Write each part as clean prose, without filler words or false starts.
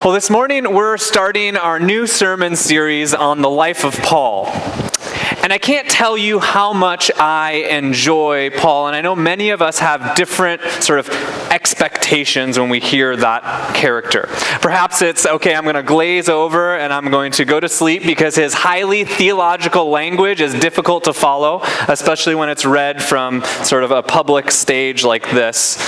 Well, this morning we're starting our new sermon series on the life of Paul. And I can't tell you how much I enjoy Paul, and I know many of us have different sort of expectations when we hear that character. Perhaps it's, okay, I'm going to glaze over and I'm going to go to sleep because his highly theological language is difficult to follow, especially when it's read from sort of a public stage like this.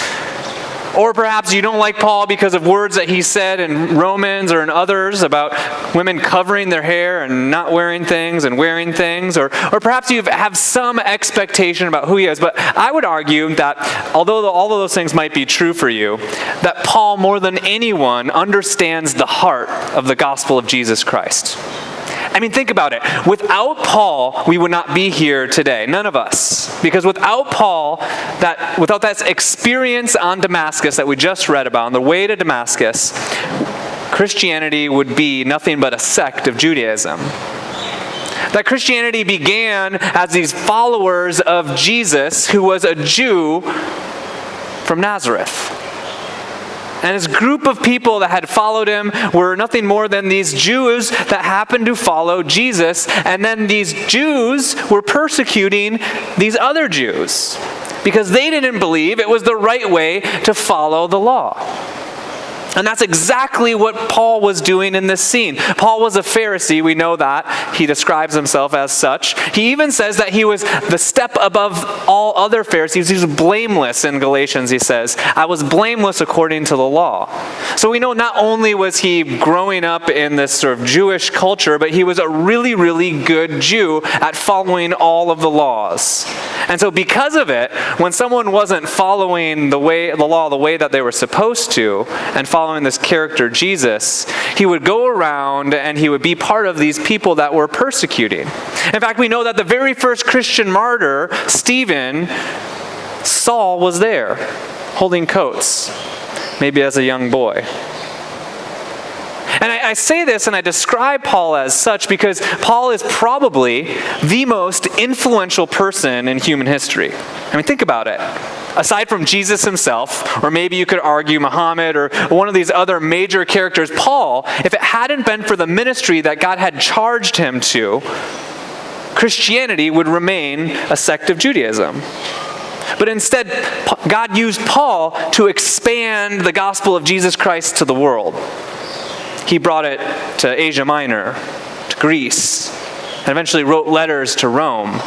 Or perhaps you don't like Paul because of words that he said in Romans or in others about women covering their hair and not wearing things and wearing things. Or perhaps you have some expectation about who he is. But I would argue that although all of those things might be true for you, that Paul more than anyone understands the heart of the gospel of Jesus Christ. I mean, think about it. Without Paul, we would not be here today. None of us. Because without Paul, without that experience on Damascus that we just read about, on the way to Damascus, Christianity would be nothing but a sect of Judaism. That Christianity began as these followers of Jesus, who was a Jew from Nazareth. And his group of people that had followed him were nothing more than these Jews that happened to follow Jesus. And then these Jews were persecuting these other Jews because they didn't believe it was the right way to follow the law. And that's exactly what Paul was doing in this scene. Paul was a Pharisee, we know that. He describes himself as such. He even says that he was the step above all other Pharisees. He was blameless in Galatians, he says. I was blameless according to the law. So we know not only was he growing up in this sort of Jewish culture, but he was a really, really good Jew at following all of the laws. And so because of it, when someone wasn't following the law the way that they were supposed to, and following this character, Jesus, he would go around and he would be part of these people that were persecuting. In fact, we know that the very first Christian martyr, Stephen, Saul was there, holding coats, maybe as a young boy. And I say this and I describe Paul as such because Paul is probably the most influential person in human history. I mean, think about it. Aside from Jesus himself, or maybe you could argue Muhammad or one of these other major characters, Paul, if it hadn't been for the ministry that God had charged him to, Christianity would remain a sect of Judaism. But instead, God used Paul to expand the gospel of Jesus Christ to the world. He brought it to Asia Minor, to Greece, and eventually wrote letters to Rome.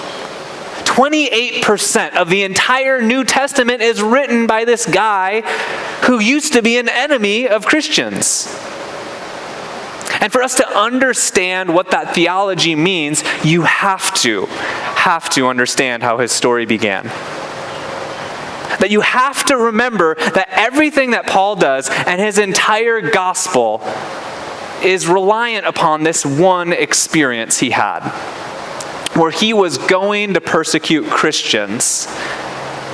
28% of the entire New Testament is written by this guy who used to be an enemy of Christians. And for us to understand what that theology means, you have to understand how his story began. That you have to remember that everything that Paul does and his entire gospel is reliant upon this one experience he had, where he was going to persecute Christians,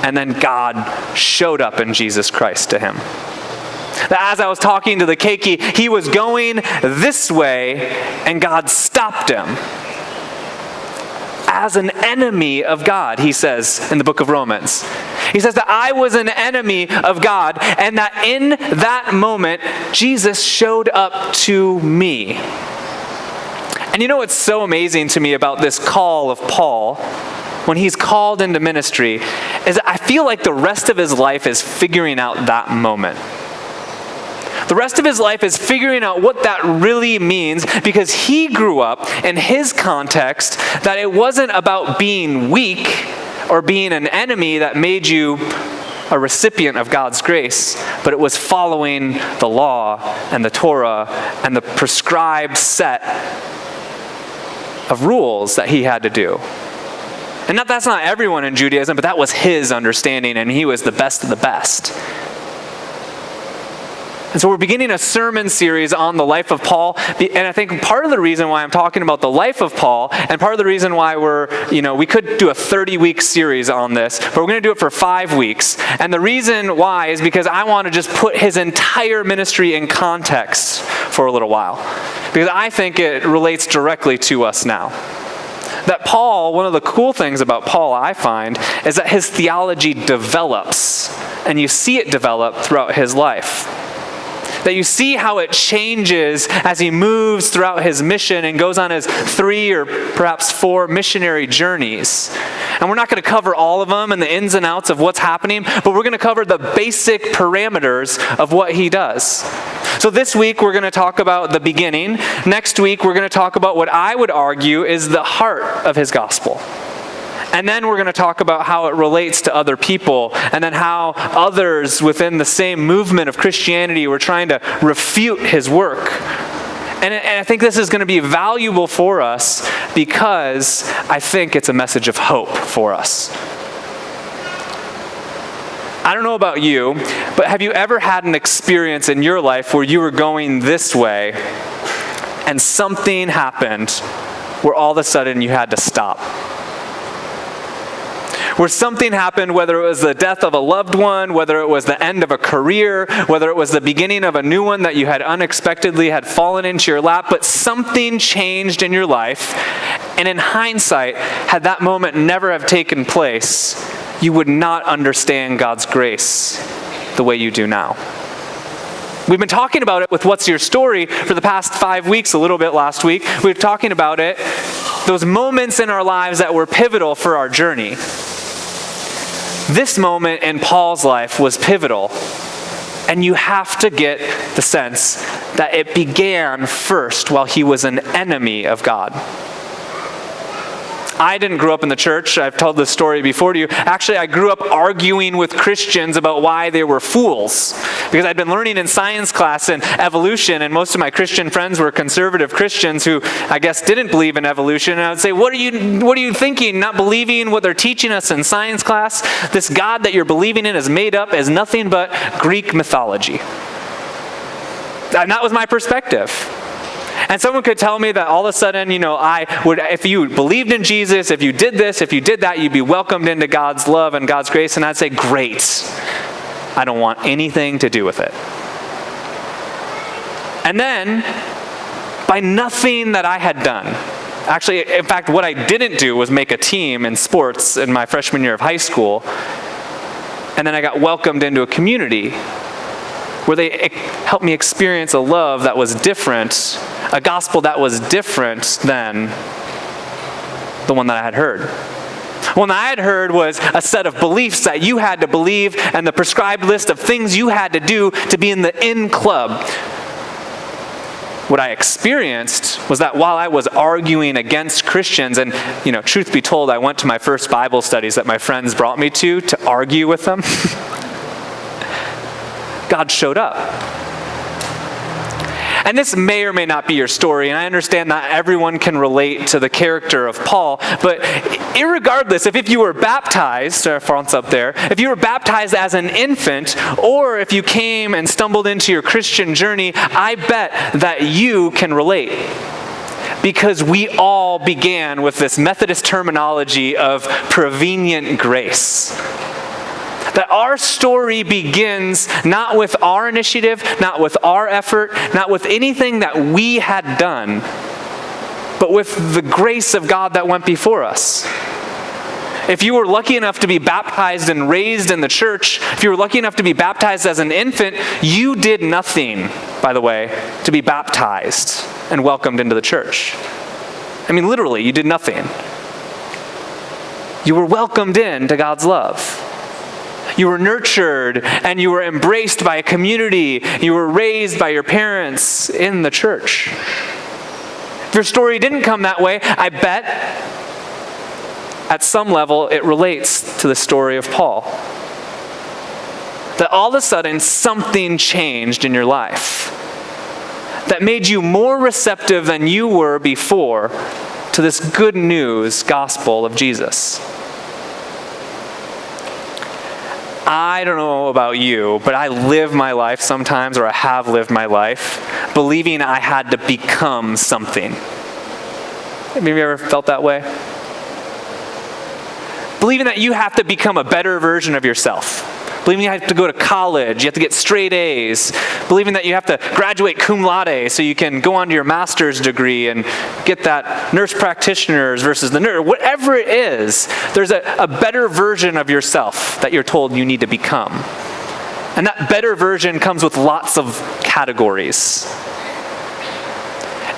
and then God showed up in Jesus Christ to him. That as I was talking to the keiki, he was going this way, and God stopped him. As an enemy of God, he says in the book of Romans. He says that I was an enemy of God, and that in that moment, Jesus showed up to me. And you know what's so amazing to me about this call of Paul, when he's called into ministry, is that I feel like the rest of his life is figuring out that moment. The rest of his life is figuring out what that really means, because he grew up in his context that it wasn't about being weak or being an enemy that made you a recipient of God's grace, but it was following the law and the Torah and the prescribed set of rules that he had to do. And that's not everyone in Judaism, but that was his understanding, and he was the best of the best. And so we're beginning a sermon series on the life of Paul. And I think part of the reason why I'm talking about the life of Paul, and part of the reason why we could do a 30-week series on this, but we're going to do it for 5 weeks. And the reason why is because I want to just put his entire ministry in context for a little while. Because I think it relates directly to us now. That Paul, one of the cool things about Paul, I find, is that his theology develops. And you see it develop throughout his life. that you see how it changes as he moves throughout his mission and goes on his 3 or perhaps 4 missionary journeys. And we're not going to cover all of them and the ins and outs of what's happening, but we're going to cover the basic parameters of what he does. So this week we're going to talk about the beginning. Next week we're going to talk about what I would argue is the heart of his gospel. And then we're going to talk about how it relates to other people, and then how others within the same movement of Christianity were trying to refute his work. And I think this is going to be valuable for us because I think it's a message of hope for us. I don't know about you, but have you ever had an experience in your life where you were going this way and something happened where all of a sudden you had to stop? Where something happened, whether it was the death of a loved one, whether it was the end of a career, whether it was the beginning of a new one that you had unexpectedly had fallen into your lap, but something changed in your life, and in hindsight, had that moment never have taken place, you would not understand God's grace the way you do now. We've been talking about it with What's Your Story for the past 5 weeks, a little bit last week. We were talking about it, those moments in our lives that were pivotal for our journey. This moment in Paul's life was pivotal, and you have to get the sense that it began first while he was an enemy of God. I didn't grow up in the church. I've told this story before to you. Actually, I grew up arguing with Christians about why they were fools. Because I'd been learning in science class and evolution, and most of my Christian friends were conservative Christians who, I guess, didn't believe in evolution. And I would say, what are you thinking? Not believing what they're teaching us in science class? This God that you're believing in is made up as nothing but Greek mythology. And that was my perspective. And someone could tell me that all of a sudden, I would, if you believed in Jesus, if you did this, if you did that, you'd be welcomed into God's love and God's grace. And I'd say, great. I don't want anything to do with it. And then, by nothing that I had done, actually, in fact, what I didn't do was make a team in sports in my freshman year of high school. And then I got welcomed into a community where they helped me experience a love that was different, a gospel that was different than the one that I had heard. The one that I had heard was a set of beliefs that you had to believe and the prescribed list of things you had to do to be in the in club. What I experienced was that while I was arguing against Christians, and truth be told, I went to my first Bible studies that my friends brought me to argue with them. God showed up. And this may or may not be your story, and I understand not everyone can relate to the character of Paul, but irregardless, if you were baptized, our font's up there, if you were baptized as an infant, or if you came and stumbled into your Christian journey, I bet that you can relate. Because we all began with this Methodist terminology of prevenient grace. That our story begins not with our initiative, not with our effort, not with anything that we had done, but with the grace of God that went before us. If you were lucky enough to be baptized and raised in the church, if you were lucky enough to be baptized as an infant, you did nothing, by the way, to be baptized and welcomed into the church. I mean, literally, you did nothing. You were welcomed into God's love. You were nurtured and you were embraced by a community. You were raised by your parents in the church. If your story didn't come that way, I bet at some level it relates to the story of Paul. That all of a sudden something changed in your life that made you more receptive than you were before to this good news gospel of Jesus. I don't know about you, but I live my life sometimes, or I have lived my life, believing I had to become something. Have you ever felt that way? Believing that you have to become a better version of yourself. Believing you have to go to college, you have to get straight A's. Believing that you have to graduate cum laude so you can go on to your master's degree and get that nurse practitioner's versus the nurse. Whatever it is, there's a better version of yourself that you're told you need to become. And that better version comes with lots of categories.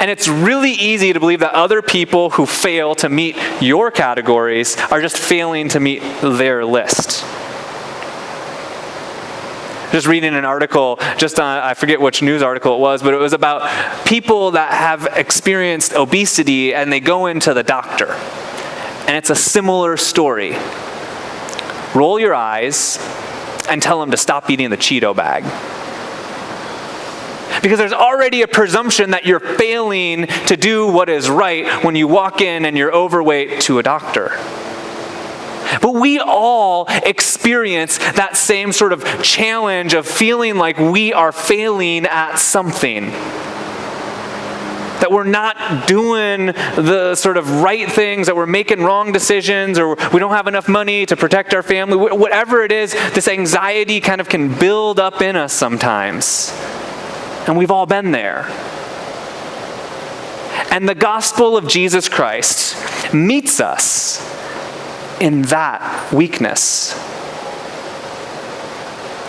And it's really easy to believe that other people who fail to meet your categories are just failing to meet their list. Just reading an article, I forget which news article it was, but it was about people that have experienced obesity and they go into the doctor. And it's a similar story. Roll your eyes and tell them to stop eating the Cheeto bag. Because there's already a presumption that you're failing to do what is right when you walk in and you're overweight to a doctor. But we all experience that same sort of challenge of feeling like we are failing at something. That we're not doing the sort of right things, that we're making wrong decisions, or we don't have enough money to protect our family. Whatever it is, this anxiety kind of can build up in us sometimes. And we've all been there. And the gospel of Jesus Christ meets us in that weakness.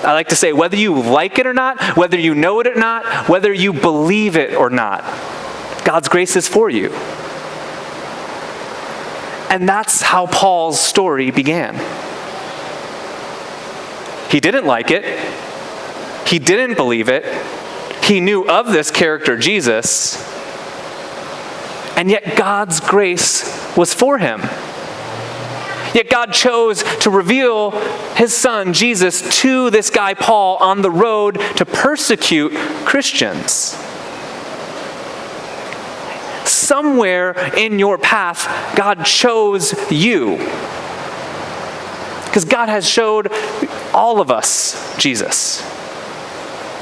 I like to say, whether you like it or not, whether you know it or not, whether you believe it or not, God's grace is for you. And that's how Paul's story began. He didn't like it. He didn't believe it. He knew of this character, Jesus. And yet God's grace was for him. Yet God chose to reveal his son, Jesus, to this guy, Paul, on the road to persecute Christians. Somewhere in your path, God chose you. Because God has showed all of us Jesus.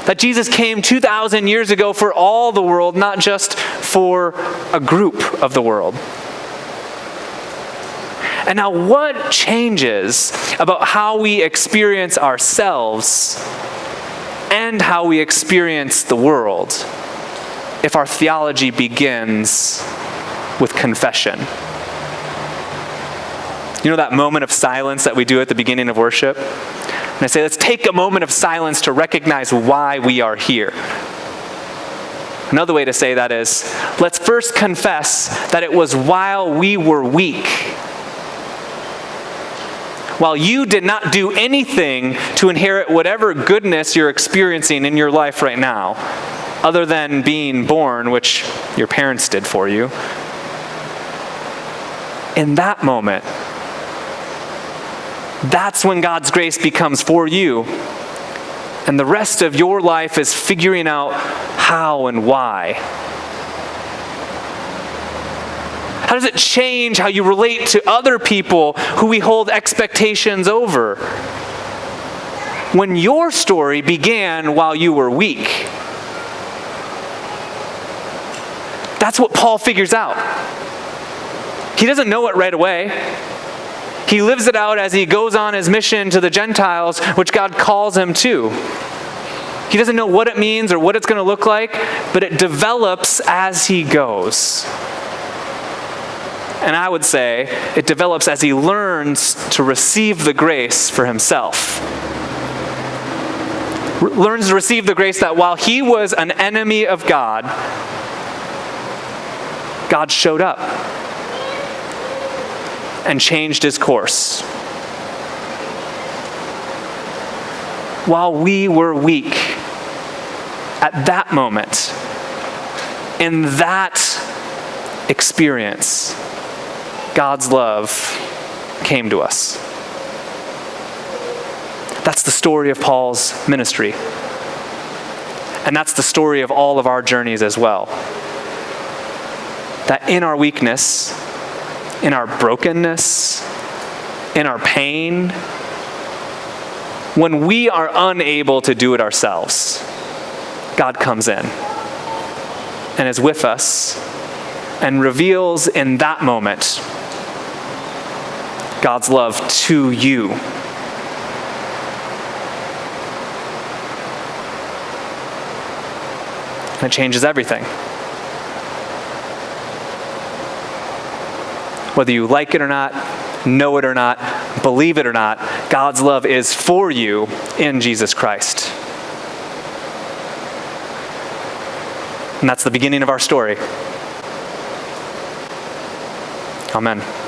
That Jesus came 2,000 years ago for all the world, not just for a group of the world. And now what changes about how we experience ourselves and how we experience the world if our theology begins with confession? You know that moment of silence that we do at the beginning of worship? And I say, let's take a moment of silence to recognize why we are here. Another way to say that is, let's first confess that it was while we were weak, while you did not do anything to inherit whatever goodness you're experiencing in your life right now, other than being born, which your parents did for you. In that moment, that's when God's grace becomes for you. And the rest of your life is figuring out how and why. How does it change how you relate to other people who we hold expectations over? When your story began while you were weak. That's what Paul figures out. He doesn't know it right away. He lives it out as he goes on his mission to the Gentiles, which God calls him to. He doesn't know what it means or what it's going to look like, but it develops as he goes. And I would say it develops as he learns to receive the grace for himself. Learns to receive the grace that while he was an enemy of God, God showed up and changed his course. While we were weak, at that moment, in that experience, God's love came to us. That's the story of Paul's ministry. And that's the story of all of our journeys as well. That in our weakness, in our brokenness, in our pain, when we are unable to do it ourselves, God comes in and is with us and reveals in that moment God's love to you. And it changes everything. Whether you like it or not, know it or not, believe it or not, God's love is for you in Jesus Christ. And that's the beginning of our story. Amen.